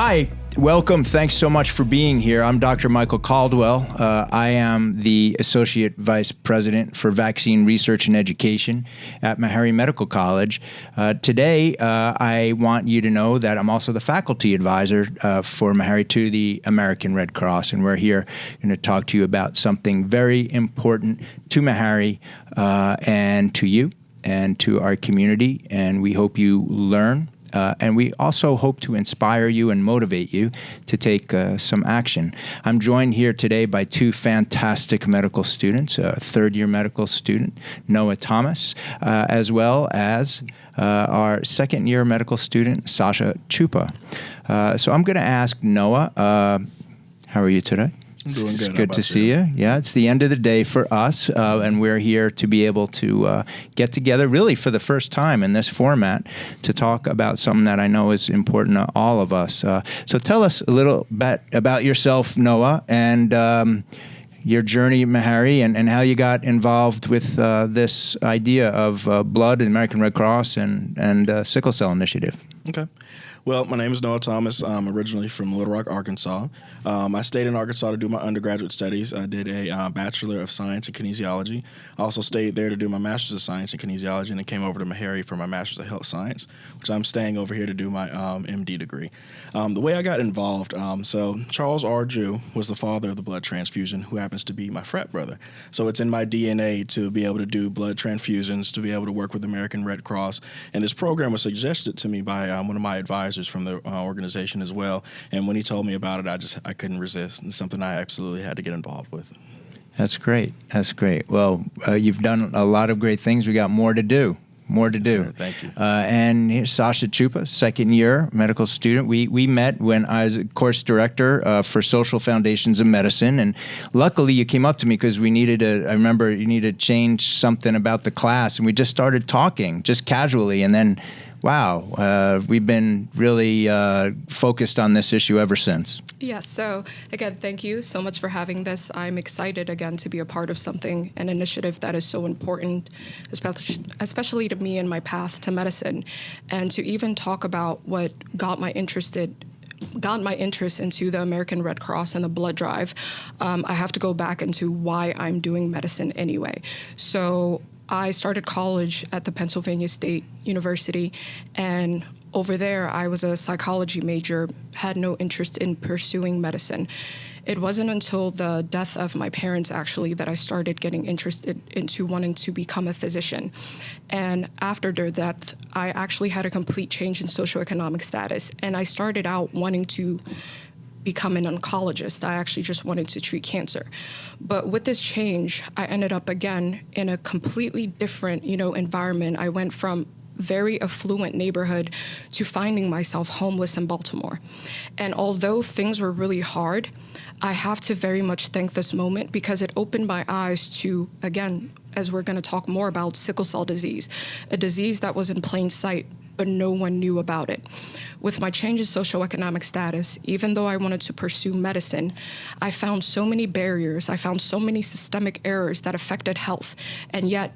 Hi, welcome. Thanks so much for being here. I'm Dr. Michael Caldwell. I am the Associate Vice President for Vaccine Research and Education at Meharry Medical College. Today, I want you to know that I'm also the faculty advisor for Meharry to the American Red Cross, and we're here going to talk to you about something very important to Meharry and to you and to our community, and we hope you learn. And we also hope to inspire you and motivate you to take some action. I'm joined here today by two fantastic medical students, a third-year medical student, Noah Thomas, as well as our second-year medical student, Sacha Choupa. So I'm going to ask Noah, how are you today? I'm doing good. It's good to see you. Yeah, it's the end of the day for us, and we're here to be able to get together really for the first time in this format to talk about something that I know is important to all of us. So tell us a little bit about yourself, Noah, and your journey at Meharry and how you got involved with this idea of blood, the American Red Cross, and Sickle Cell Initiative. Okay. Well, my name is Noah Thomas. I'm originally from Little Rock, Arkansas. I stayed in Arkansas to do my undergraduate studies. I did a Bachelor of Science in Kinesiology. I also stayed there to do my Master's of Science in Kinesiology, and then came over to Meharry for my Master's of Health Science, which I'm staying over here to do my MD degree. The way I got involved, so Charles R. Jew was the father of the blood transfusion, who happens to be my frat brother. So it's in my DNA to be able to do blood transfusions, to be able to work with the American Red Cross. And this program was suggested to me by one of my advisors from the organization as well. And when he told me about it, I couldn't resist. It's something I absolutely had to get involved with. That's great. That's great. Well, you've done a lot of great things. We got more to do. Sure, thank you. And here's Sacha Choupa, second-year medical student. We met when I was a course director for Social Foundations of Medicine, and luckily you came up to me because I remember you needed to change something about the class, and we just started talking, just casually, and then wow, we've been really focused on this issue ever since. Yes, so again, thank you so much for having this. I'm excited again to be a part of something, an initiative that is so important, especially to me in my path to medicine, and to even talk about what got my interest into the American Red Cross and the blood drive. I have to go back into why I'm doing medicine anyway. So I started college at the Pennsylvania State University, and over there I was a psychology major, had no interest in pursuing medicine. It wasn't until the death of my parents, actually, that I started getting interested into wanting to become a physician. And after their death, I actually had a complete change in socioeconomic status, and I started out wanting to become an oncologist. I actually just wanted to treat cancer. But with this change, I ended up again in a completely different, environment. I went from very affluent neighborhood to finding myself homeless in Baltimore. And although things were really hard, I have to very much thank this moment because it opened my eyes to, again, as we're going to talk more about, sickle cell disease, a disease that was in plain sight, but no one knew about it. With my change in socioeconomic status, even though I wanted to pursue medicine, I found so many barriers. I found so many systemic errors that affected health, and yet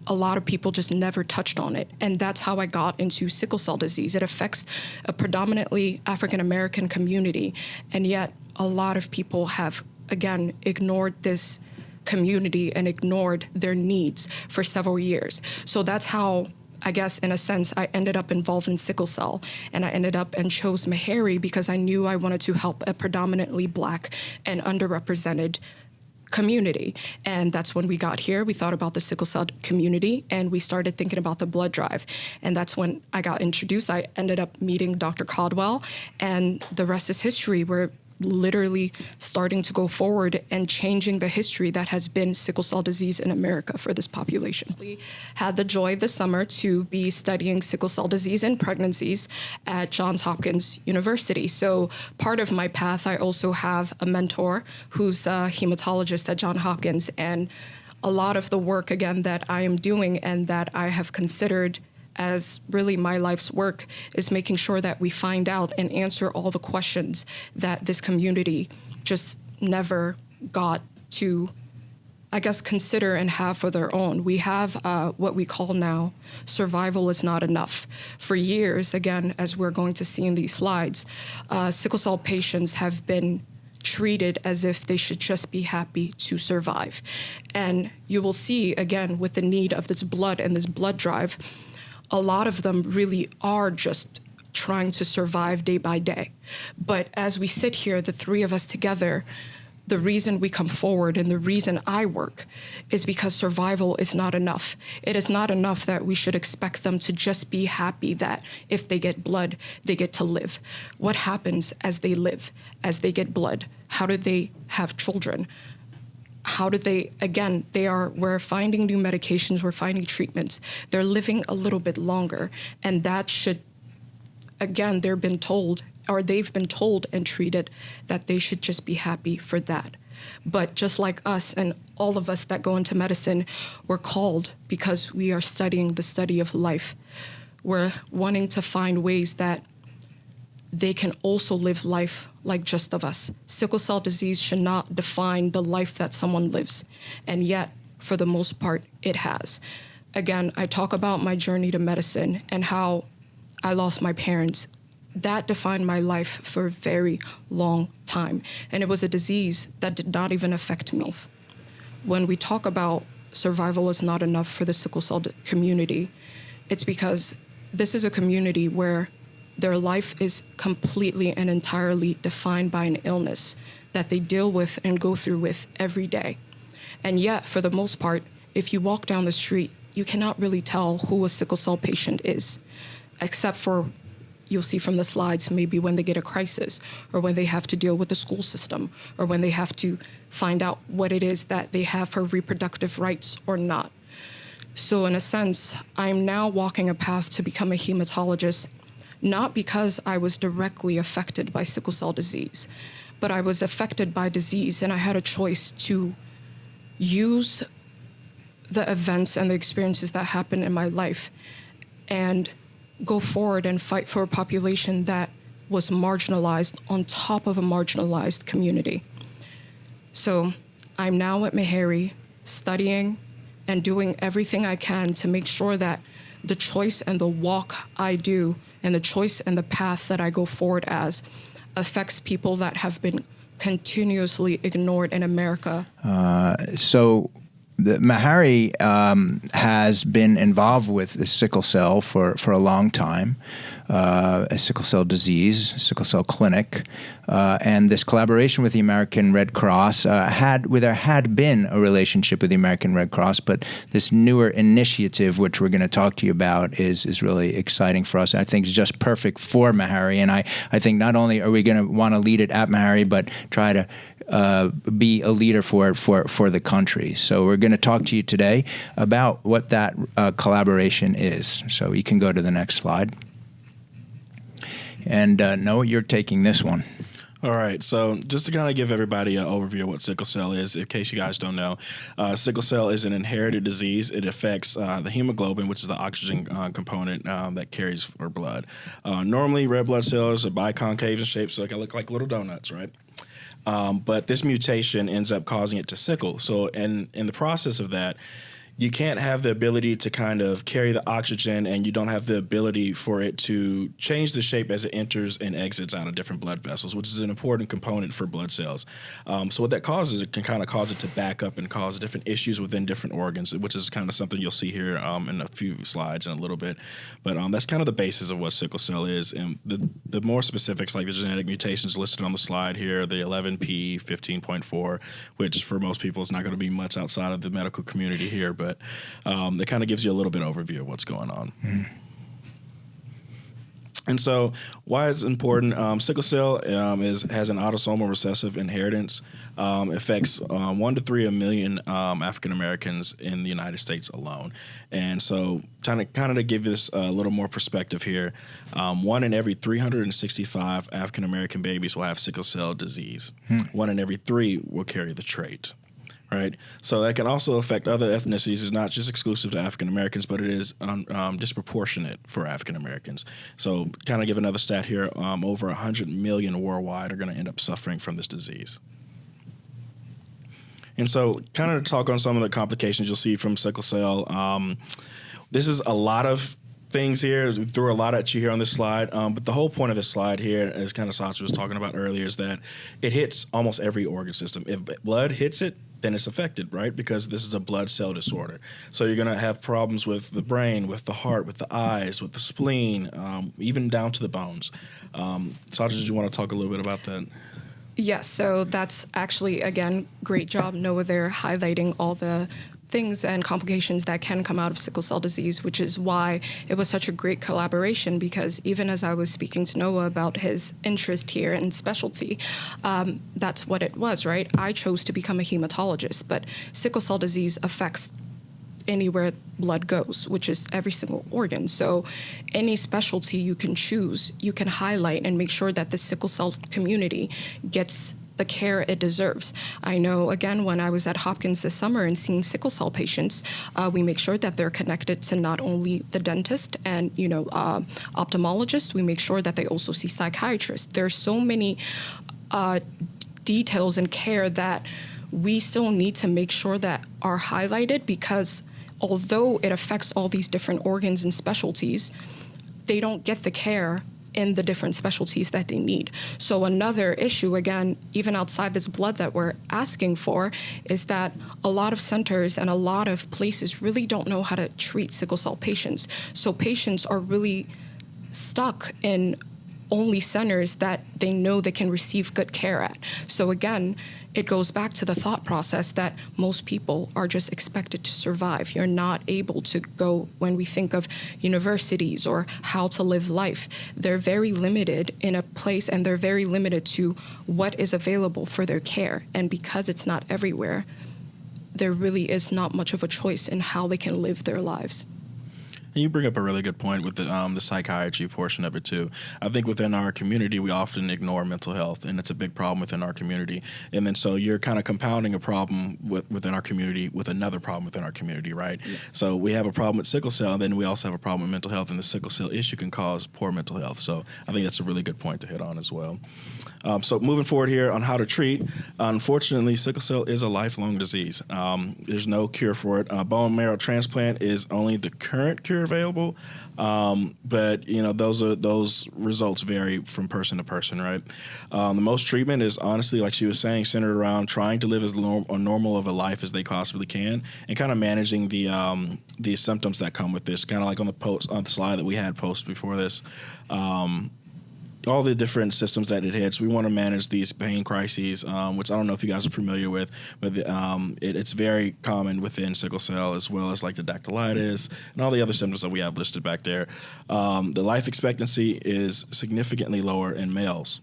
a lot of people just never touched on it. And that's how I got into sickle cell disease. It affects a predominantly African-American community, and yet a lot of people have, again, ignored this community and ignored their needs for several years. So that's how, I guess, in a sense, I ended up involved in sickle cell, and I ended up and chose Meharry because I knew I wanted to help a predominantly Black and underrepresented community. And that's when we got here. We thought about the sickle cell community, and we started thinking about the blood drive. And that's when I got introduced. I ended up meeting Dr. Caldwell, and the rest is history. We're literally starting to go forward and changing the history that has been sickle cell disease in America for this population. We had the joy this summer to be studying sickle cell disease in pregnancies at Johns Hopkins University. So part of my path, I also have a mentor who's a hematologist at Johns Hopkins, and a lot of the work, again, that I am doing and that I have considered as really my life's work is making sure that we find out and answer all the questions that this community just never got to I guess, consider and have for their own. We have what we call now survival is not enough. For years, again, as we're going to see in these slides, sickle cell patients have been treated as if they should just be happy to survive. And you will see, again, with the need of this blood and this blood drive, a lot of them really are just trying to survive day by day. But as we sit here, the three of us together, the reason we come forward and the reason I work is because survival is not enough. It is not enough that we should expect them to just be happy that if they get blood, they get to live. What happens as they live, as they get blood? How do they have children? How do they, again, we're finding new medications, we're finding treatments. They're living a little bit longer. And that should, again, they've been told and treated that they should just be happy for that. But just like us and all of us that go into medicine, we're called because we are studying the study of life. We're wanting to find ways that they can also live life like just of us. Sickle cell disease should not define the life that someone lives. And yet, for the most part, it has. Again, I talk about my journey to medicine and how I lost my parents. That defined my life for a very long time. And it was a disease that did not even affect me. When we talk about survival is not enough for the sickle cell community, it's because this is a community where their life is completely and entirely defined by an illness that they deal with and go through with every day. And yet, for the most part, if you walk down the street, you cannot really tell who a sickle cell patient is, except for, you'll see from the slides, maybe when they get a crisis or when they have to deal with the school system or when they have to find out what it is that they have for reproductive rights or not. So in a sense, I'm now walking a path to become a hematologist, not because I was directly affected by sickle cell disease, but I was affected by disease and I had a choice to use the events and the experiences that happened in my life and go forward and fight for a population that was marginalized on top of a marginalized community. So I'm now at Meharry studying and doing everything I can to make sure that the choice and the walk I do and the choice and the path that I go forward as affects people that have been continuously ignored in America. So the Meharry has been involved with the sickle cell for a long time, a sickle cell disease, sickle cell clinic, and this collaboration with the American Red Cross had been a relationship with the American Red Cross, but this newer initiative, which we're going to talk to you about, is really exciting for us. I think it's just perfect for Meharry, and I think not only are we going to want to lead it at Meharry, but try to be a leader for the country. So we're going to talk to you today about what that collaboration is. So you can go to the next slide. And Noah, you're taking this one. All right, so just to kind of give everybody an overview of what sickle cell is, in case you guys don't know, sickle cell is an inherited disease. It affects the hemoglobin, which is the oxygen component that carries for blood. Normally, red blood cells are biconcave in shape, so they can look like little donuts, right? But this mutation ends up causing it to sickle. So in the process of that, you can't have the ability to kind of carry the oxygen, and you don't have the ability for it to change the shape as it enters and exits out of different blood vessels, which is an important component for blood cells. So what that causes, it can kind of cause it to back up and cause different issues within different organs, which is kind of something you'll see here in a few slides in a little bit. But that's kind of the basis of what sickle cell is. And the more specifics, like the genetic mutations listed on the slide here, the 11p, 15.4, which for most people is not going to be much outside of the medical community here, but it kind of gives you a little bit of overview of what's going on. Mm. And so why is it important? Sickle cell has an autosomal recessive inheritance. Affects 1 to 3 million African Americans in the United States alone. And so kind of to give this a little more perspective here, 1 in every 365 African American babies will have sickle cell disease. 1 in every 3 will carry the trait. Right, so that can also affect other ethnicities. It's not just exclusive to African Americans, but it is disproportionate for African Americans. So, kind of give another stat here: over 100 million worldwide are going to end up suffering from this disease. And so kind of to talk on some of the complications you'll see from sickle cell, this is a lot of things here. We threw a lot at you here on this slide, but the whole point of this slide here, as kind of Sacha was talking about earlier, is that it hits almost every organ system. If blood hits it, then it's affected, right? Because this is a blood cell disorder. So you're going to have problems with the brain, with the heart, with the eyes, with the spleen, even down to the bones. Sacha, did you want to talk a little bit about that? Yes, so that's actually, again, great job, Noah, there highlighting all the things and complications that can come out of sickle cell disease, which is why it was such a great collaboration, because even as I was speaking to Noah about his interest here and specialty, that's what it was, right? I chose to become a hematologist, but sickle cell disease affects anywhere blood goes, which is every single organ. So any specialty you can choose, you can highlight and make sure that the sickle cell community gets the care it deserves. I know, again, when I was at Hopkins this summer and seeing sickle cell patients, we make sure that they're connected to not only the dentist and, ophthalmologist, we make sure that they also see psychiatrists. There's so many details and care that we still need to make sure that are highlighted, because although it affects all these different organs and specialties, they don't get the care in the different specialties that they need. So another issue, again, even outside this blood that we're asking for, is that a lot of centers and a lot of places really don't know how to treat sickle cell patients. So patients are really stuck in only centers that they know they can receive good care at. So again, it goes back to the thought process that most people are just expected to survive. You're not able to go, when we think of universities or how to live life, they're very limited in a place, and they're very limited to what is available for their care. And because it's not everywhere, there really is not much of a choice in how they can live their lives. And you bring up a really good point with the psychiatry portion of it too. I think within our community, we often ignore mental health, and it's a big problem within our community. And then so you're kind of compounding a problem within our community with another problem within our community, right? Yes. So we have a problem with sickle cell, and then we also have a problem with mental health, and the sickle cell issue can cause poor mental health. So I think that's a really good point to hit on as well. So moving forward here on how to treat, unfortunately, sickle cell is a lifelong disease. There's no cure for it. Bone marrow transplant is only the current cure available, but those results vary from person to person, right? The most treatment is honestly, like she was saying, centered around trying to live as normal of a life as they possibly can, and kind of managing the symptoms that come with this. Kind of like on the slide that we had posted before this. All the different systems that it hits, we want to manage these pain crises, which I don't know if you guys are familiar with, but it's very common within sickle cell, as well as like the dactylitis and all the other symptoms that we have listed back there. The life expectancy is significantly lower in males,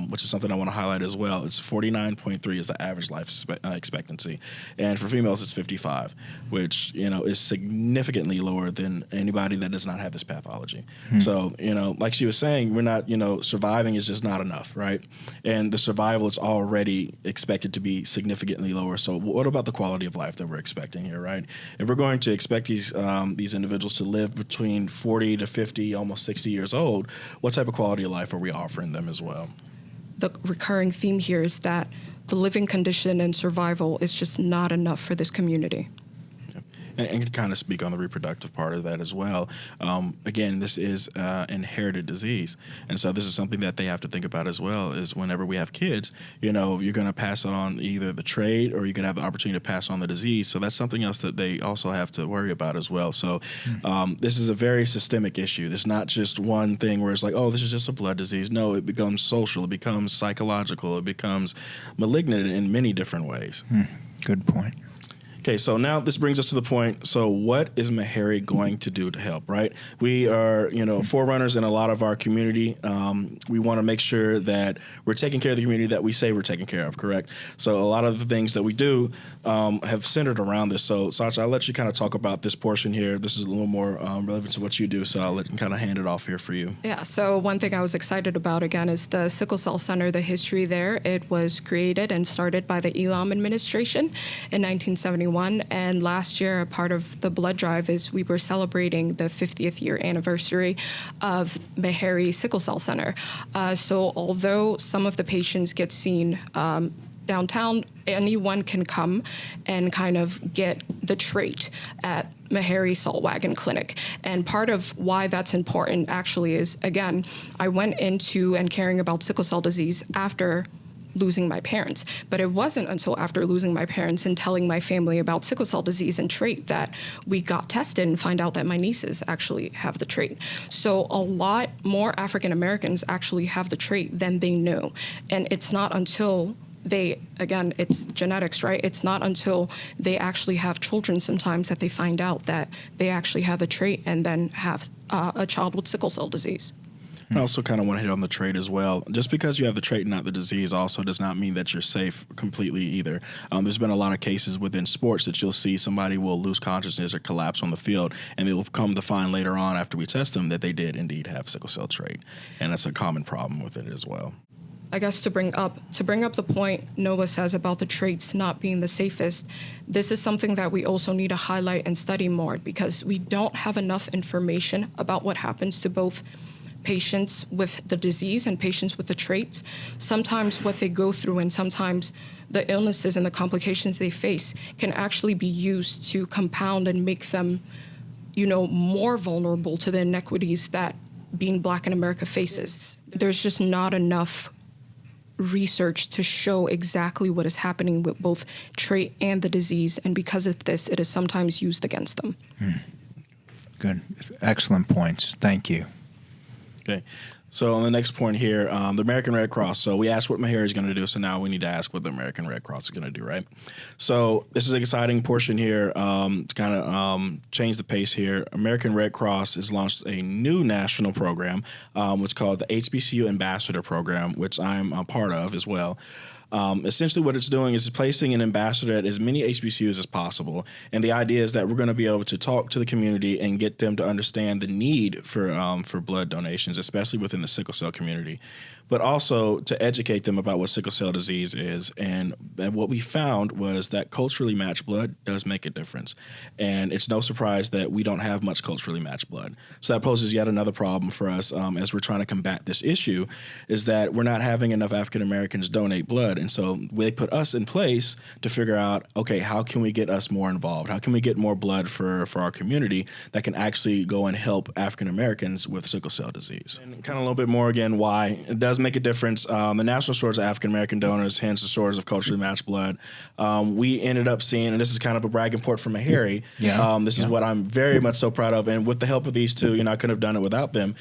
which is something I want to highlight as well. It's 49.3 is the average life expectancy, and for females it's 55, which is significantly lower than anybody that does not have this pathology. So like she was saying, we're not surviving is just not enough, right? And the survival is already expected to be significantly lower. So what about the quality of life that we're expecting here, right? If we're going to expect these individuals to live between 40 to 50, almost 60 years old, what type of quality of life are we offering them as well? The recurring theme here is that the living condition and survival is just not enough for this community. And kind of speak on the reproductive part of that as well. Again, this is inherited disease. And so this is something that they have to think about as well, is whenever we have kids, you're going to pass on either the trait, or you're going to have the opportunity to pass on the disease. So that's something else that they also have to worry about as well. So this is a very systemic issue. It's not just one thing where it's like, oh, this is just a blood disease. No, it becomes social, it becomes psychological, it becomes malignant in many different ways. Good point. Okay, so now this brings us to the point. So what is Meharry going to do to help, right? We are, forerunners in a lot of our community. We want to make sure that we're taking care of the community that we say we're taking care of, correct? So a lot of the things that we do have centered around this. So Sacha, I'll let you kind of talk about this portion here. This is a little more relevant to what you do, so I'll kind of hand it off here for you. Yeah, so one thing I was excited about, again, is the Sickle Cell Center, the history there. It was created and started by the Elam administration in 1971. And last year, a part of the blood drive is we were celebrating the 50th year anniversary of Meharry Sickle Cell Center. So although some of the patients get seen downtown, anyone can come and kind of get the trait at Meharry Salt Wagon Clinic. And part of why that's important actually is, again, I went into and caring about sickle cell disease after losing my parents. But it wasn't until after losing my parents and telling my family about sickle cell disease and trait that we got tested and find out that my nieces actually have the trait. So a lot more African Americans actually have the trait than they know. And it's not until again, it's genetics, right? It's not until they actually have children sometimes that they find out that they actually have the trait and then have a child with sickle cell disease. I also kind of want to hit on the trait as well. Just because you have the trait and not the disease also does not mean that you're safe completely either. There's been a lot of cases within sports that you'll see somebody will lose consciousness or collapse on the field, and they will come to find later on after we test them that they did indeed have sickle cell trait. And that's a common problem with it as well. I guess to bring up the point Noah says about the traits not being the safest, this is something that we also need to highlight and study more, because we don't have enough information about what happens to both patients with the disease and patients with the traits. Sometimes what they go through and sometimes the illnesses and the complications they face can actually be used to compound and make them, more vulnerable to the inequities that being Black in America faces. There's just not enough research to show exactly what is happening with both trait and the disease, and because of this, it is sometimes used against them. Good. Excellent points. Thank you. Okay. So on the next point here, the American Red Cross. So we asked what Meharry is going to do, so now we need to ask what the American Red Cross is going to do, right? So this is an exciting portion here to kind of change the pace here. American Red Cross has launched a new national program, which is called the HBCU Ambassador Program, which I'm a part of as well. Essentially what it's doing is placing an ambassador at as many HBCUs as possible. And the idea is that we're going to be able to talk to the community and get them to understand the need for blood donations, especially within the sickle cell community, but also to educate them about what sickle cell disease is. And what we found was that culturally matched blood does make a difference. And it's no surprise that we don't have much culturally matched blood. So that poses yet another problem for us as we're trying to combat this issue, is that we're not having enough African Americans donate blood. And so they put us in place to figure out, okay, how can we get us more involved? How can we get more blood for our community that can actually go and help African Americans with sickle cell disease? And kind of a little bit more again, why it does make a difference. The national shortage of African American donors, hence the shortage of culturally matched blood. We ended up seeing, and this is kind of a bragging report from Meharry. This is what I'm very much so proud of. And with the help of these two, I couldn't have done it without them.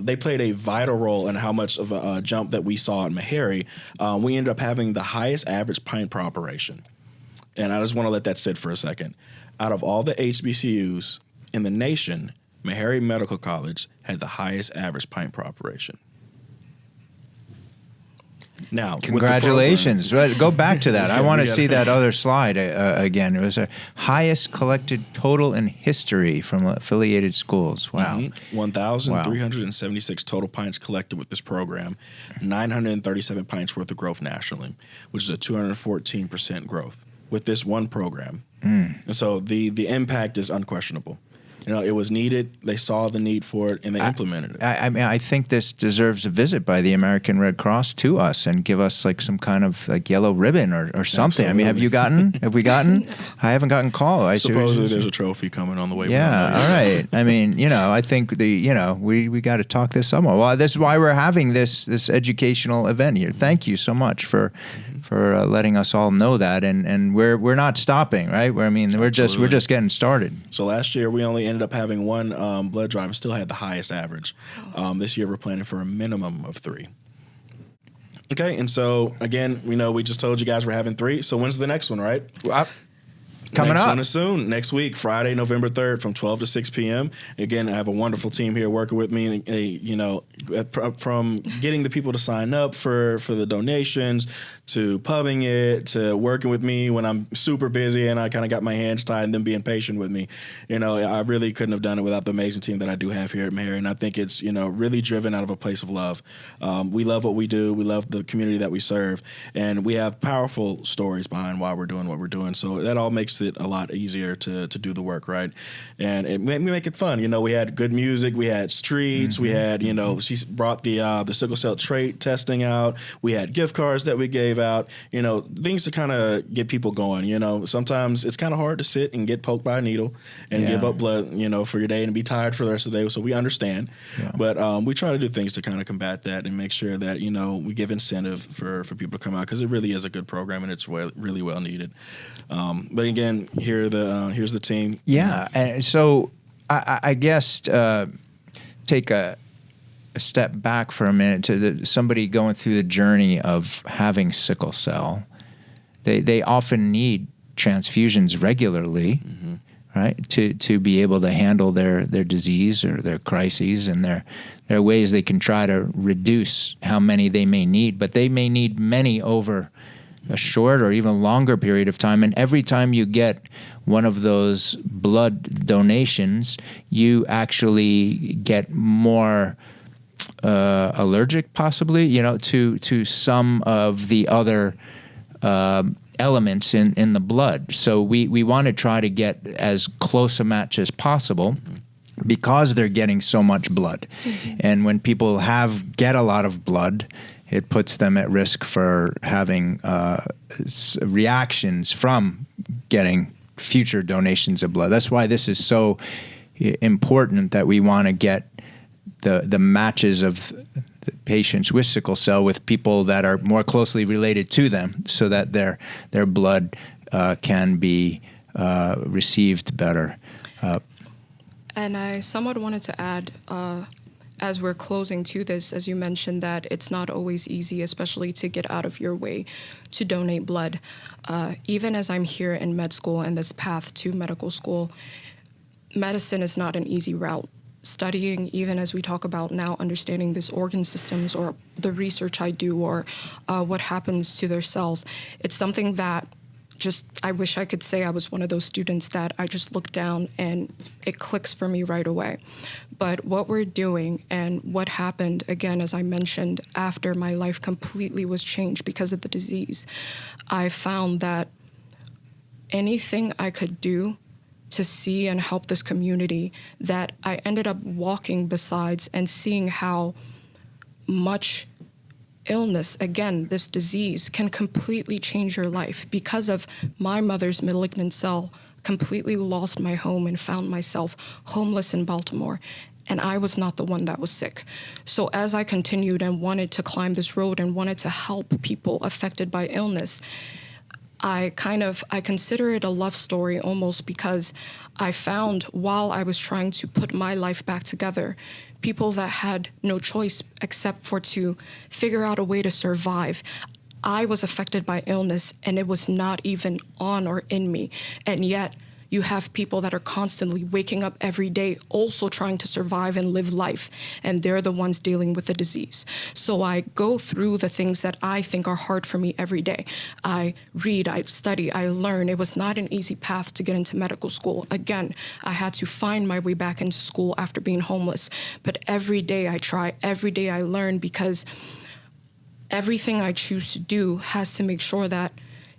They played a vital role in how much of a jump that we saw at Meharry. We ended up having the highest average pint per operation. And I just want to let that sit for a second. Out of all the HBCUs in the nation, Meharry Medical College had the highest average pint per operation. Now, congratulations. Go back to that. I want to see that other slide again. It was the highest collected total in history from affiliated schools. Wow. 1,376 total pints collected with this program, 937 pints worth of growth nationally, which is a 214% growth with this one program. And so the impact is unquestionable. It was needed. They saw the need for it, and they implemented it. I mean, I think this deserves a visit by the American Red Cross to us and give us like some kind of like yellow ribbon or something. Absolutely. I mean, have we gotten? I haven't gotten call. Supposedly there's a trophy coming on the way. Yeah, all right. I mean, I think we got to talk this somewhere. Well, this is why we're having this educational event here. Thank you so much for letting us all know that, and we're not stopping, right? We're just getting started. So last year we only ended up having one blood drive and still had the highest average. This year we're planning for a minimum of 3. Okay, and so again, we just told you guys we're having 3. So when's the next one, right? Coming next up. one is soon. Next week, Friday, November 3rd, from 12 to 6 p.m. Again, I have a wonderful team here working with me. From getting the people to sign up for the donations, to pubbing it, to working with me when I'm super busy and I kind of got my hands tied, and them being patient with me. I really couldn't have done it without the amazing team that I do have here at Meharry. And I think it's really driven out of a place of love. We love what we do. We love the community that we serve, and we have powerful stories behind why we're doing what we're doing. So that all makes makes it a lot easier to do the work, right? And it made me make it fun. You know, we had good music, we had streets, we had, you know, she brought the sickle cell trait testing out. We had gift cards that we gave out, you know, things to kind of get people going. You know, sometimes it's kind of hard to sit and get poked by a needle and give up blood, you know, for your day and be tired for the rest of the day. So we understand. Yeah. But we try to do things to kind of combat that and make sure that, you know, we give incentive for people to come out, because it really is a good program and it's really well needed. But again, here's the team. Yeah. And so I guess take a step back for a minute to somebody going through the journey of having sickle cell. They often need transfusions regularly, right, to be able to handle their disease or their crises, and there are ways they can try to reduce how many they may need, but they may need many over a short or even longer period of time. And every time you get one of those blood donations, you actually get more allergic, possibly, you know, to some of the other elements in the blood. So we want to try to get as close a match as possible, because they're getting so much blood. And when people get a lot of blood, it puts them at risk for having reactions from getting future donations of blood. That's why this is so important, that we want to get the matches of the patients with sickle cell with people that are more closely related to them, so that their blood can be received better. And I somewhat wanted to add, as we're closing to this, as you mentioned, that it's not always easy, especially to get out of your way to donate blood. Even as I'm here in med school and this path to medical school, medicine is not an easy route. Studying, even as we talk about now, understanding these organ systems or the research I do, or what happens to their cells, it's something that I wish I could say I was one of those students that I just look down and it clicks for me right away. But what we're doing and what happened, again, as I mentioned, after my life completely was changed because of the disease, I found that anything I could do to see and help this community, that I ended up walking besides and seeing how much illness, again, this disease, can completely change your life. Because of my mother's malignant cell, completely lost my home and found myself homeless in Baltimore. And I was not the one that was sick. So as I continued and wanted to climb this road and wanted to help people affected by illness, I consider it a love story almost, because I found, while I was trying to put my life back together, people that had no choice except for to figure out a way to survive. I was affected by illness and it was not even on or in me. And yet you have people that are constantly waking up every day, also trying to survive and live life, and they're the ones dealing with the disease. So I go through the things that I think are hard for me every day. I read, I study, I learn. It was not an easy path to get into medical school. Again, I had to find my way back into school after being homeless. But every day I try, every day I learn, because everything I choose to do has to make sure that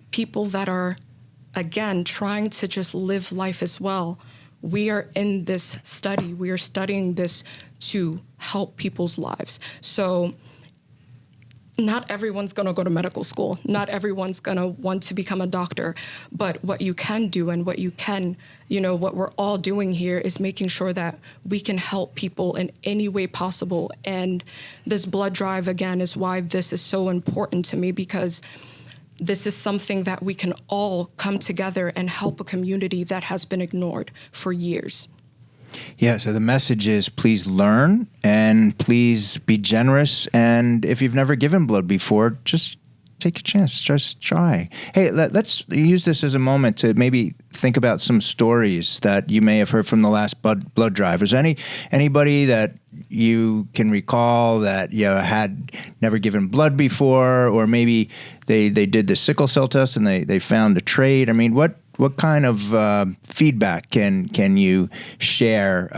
people that are, again, trying to just live life as well, we are in this study. We are studying this to help people's lives. So not everyone's going to go to medical school. Not everyone's going to want to become a doctor. But what you can do and what you can, what we're all doing here is making sure that we can help people in any way possible. And this blood drive, again, is why this is so important to me, because this is something that we can all come together and help a community that has been ignored for years. Yeah, so the message is, please learn and please be generous. And if you've never given blood before, just take a chance. Just try. Hey, let's use this as a moment to maybe think about some stories that you may have heard from the last blood drive. Is there anybody that you can recall that had never given blood before, or maybe they did the sickle cell test and they found a trait? I mean, what kind of feedback can you share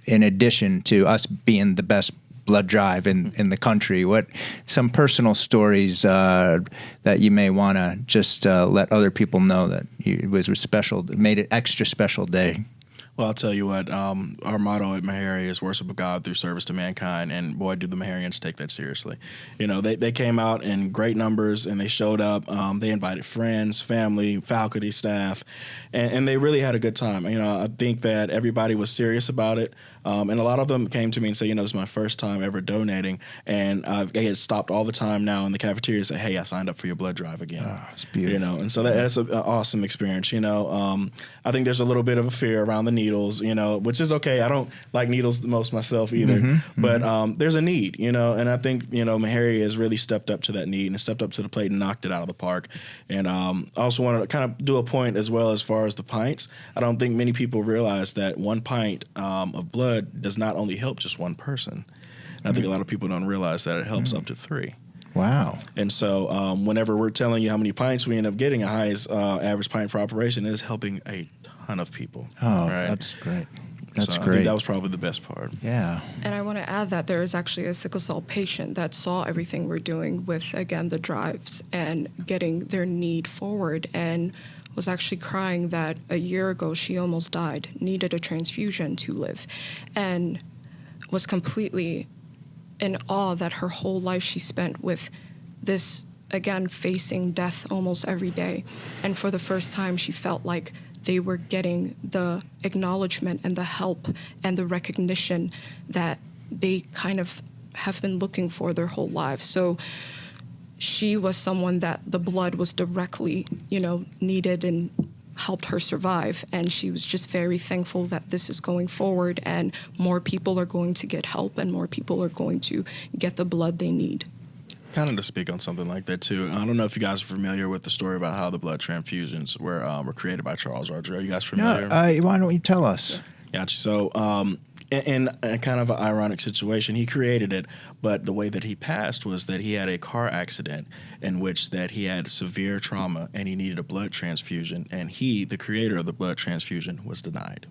in addition to us being the best blood drive in the country. What some personal stories that you may want to just let other people know that it was special, made it extra special day? Well, I'll tell you what, our motto at Meharry is worship of God through service to mankind, and boy, do the Meharians take that seriously. You know, they came out in great numbers, and they showed up. They invited friends, family, faculty, staff, and they really had a good time. You know, I think that everybody was serious about it, and a lot of them came to me and said, you know, this is my first time ever donating, and I get stopped all the time now in the cafeteria and say, hey, I signed up for your blood drive again. Oh, it's beautiful. You know, and so that's an awesome experience. You know, I think there's a little bit of a fear around the needles, you know, which is okay. I don't like needles the most myself either, but there's a need, you know, and I think, you know, Meharry has really stepped up to that need and stepped up to the plate and knocked it out of the park. And I also want to kind of do a point as well as far as the pints. I don't think many people realize that 1 pint of blood does not only help just one person. And I think a lot of people don't realize that it helps up to 3. Wow. And so whenever we're telling you how many pints we end up getting, a highest average pint per operation is helping a ton of people. Oh, right? That's great. That's so great. I think that was probably the best part. Yeah. And I want to add that there is actually a sickle cell patient that saw everything we're doing with, again, the drives and getting their need forward, and was actually crying that a year ago she almost died, needed a transfusion to live, and was completely in awe that her whole life she spent with this, again, facing death almost every day. And for the first time, she felt like they were getting the acknowledgement and the help and the recognition that they kind of have been looking for their whole lives. So she was someone that the blood was directly, you know, needed and helped her survive. And she was just very thankful that this is going forward and more people are going to get help and more people are going to get the blood they need. Kind of to speak on something like that too. I don't know if you guys are familiar with the story about how the blood transfusions were created by Charles Roger. Are you guys familiar? No, why don't you tell us? Gotcha. So, in a kind of an ironic situation, he created it, but the way that he passed was that he had a car accident in which that he had severe trauma and he needed a blood transfusion, and he, the creator of the blood transfusion, was denied.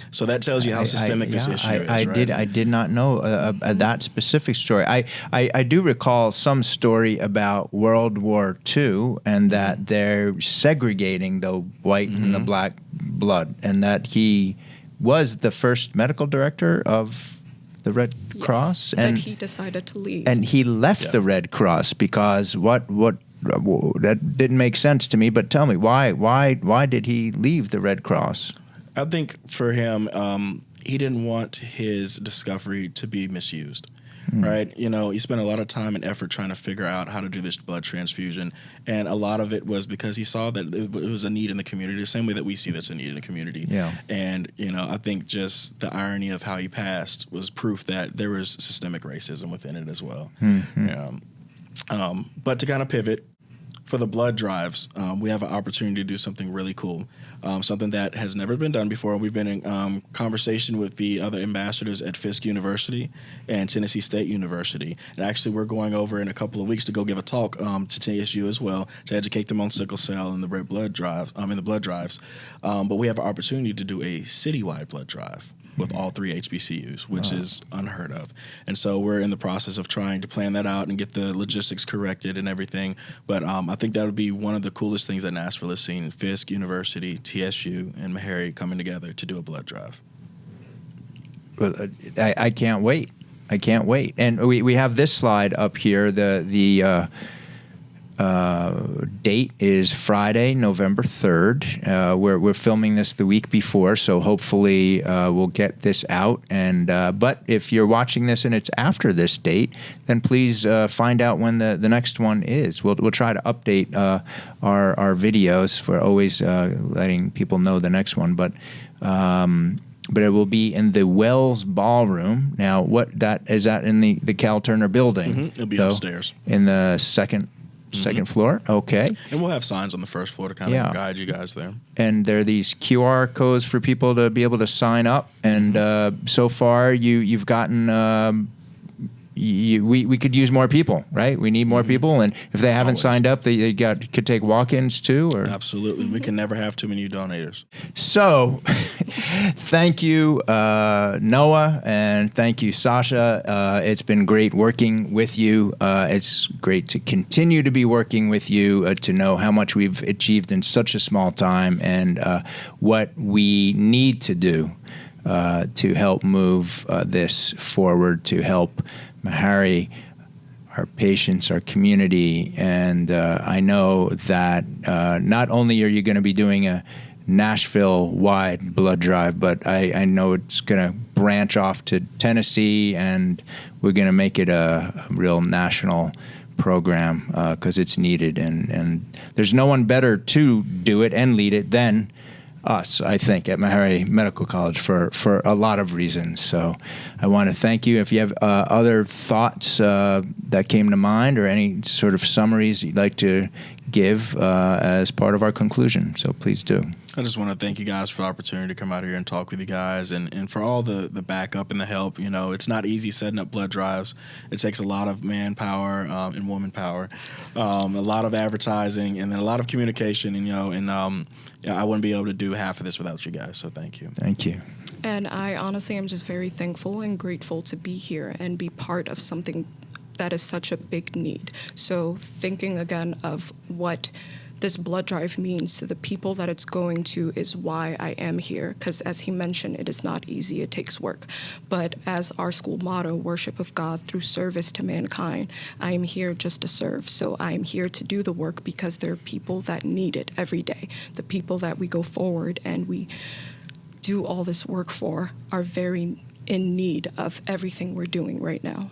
So that tells you how systemic this issue is, right? I did not know that specific story. I do recall some story about World War II and that they're segregating the white and the black blood, and that he was the first medical director of the Red Cross, and he decided to leave. And he left the Red Cross because what that didn't make sense to me. But tell me why did he leave the Red Cross? I think for him, he didn't want his discovery to be misused, right? You know, he spent a lot of time and effort trying to figure out how to do this blood transfusion, and a lot of it was because he saw that it was a need in the community, the same way that we see that's a need in the community. Yeah. And, you know, I think just the irony of how he passed was proof that there was systemic racism within it as well. But to kind of pivot, for the blood drives, we have an opportunity to do something really cool, something that has never been done before. We've been in conversation with the other ambassadors at Fisk University and Tennessee State University. And actually, we're going over in a couple of weeks to go give a talk to TSU as well to educate them on sickle cell and the red blood drive, the blood drives. But we have an opportunity to do a citywide blood drive with all 3 HBCUs, which is unheard of. And so we're in the process of trying to plan that out and get the logistics corrected and everything. But I think that would be one of the coolest things that Nashville has seen, Fisk University, TSU, and Meharry coming together to do a blood drive. Well, I can't wait. I can't wait. And we have this slide up here. The date is Friday, November 3rd. We're filming this the week before, so hopefully we'll get this out. And but if you're watching this and it's after this date, then please find out when the next one is. We'll try to update our videos. We're always letting people know the next one, but it will be in the Wells Ballroom. Now, is that in the Cal Turner building? It'll be upstairs in the second floor. Okay. And we'll have signs on the first floor to kind of guide you guys there. And there are these QR codes for people to be able to sign up. And so far, you've gotten we could use more people, right? We need more people, and if they haven't Always. signed up, they could take walk-ins too. Or Absolutely. We can never have too many donators. So, thank you, Noah, and thank you, Sacha. It's been great working with you. It's great to continue to be working with you, to know how much we've achieved in such a small time, and what we need to do to help move this forward, to help Meharry, our patients, our community. And I know that not only are you going to be doing a Nashville-wide blood drive, but I know it's going to branch off to Tennessee, and we're going to make it a real national program because it's needed. And there's no one better to do it and lead it than us, I think, at Meharry Medical College for a lot of reasons. So I want to thank you. If you have other thoughts that came to mind, or any sort of summaries you'd like to give as part of our conclusion, so please do. I just want to thank you guys for the opportunity to come out here and talk with you guys, and for all the backup and the help. You know, it's not easy setting up blood drives. It takes a lot of manpower and woman power, a lot of advertising, and then a lot of communication. And I wouldn't be able to do half of this without you guys. So thank you. Thank you. And I honestly am just very thankful and grateful to be here and be part of something that is such a big need. So thinking again of what this blood drive means to the people that it's going to is why I am here. Because as he mentioned, it is not easy, it takes work. But as our school motto, worship of God through service to mankind, I am here just to serve. So I am here to do the work because there are people that need it every day. The people that we go forward and we do all this work for are very in need of everything we're doing right now.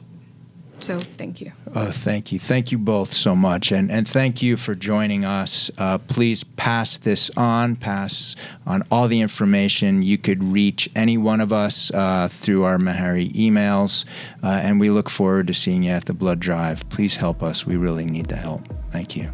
So thank you. Thank you. Thank you both so much. And thank you for joining us. Please pass on all the information. You could reach any one of us through our Meharry emails. And we look forward to seeing you at the blood drive. Please help us. We really need the help. Thank you.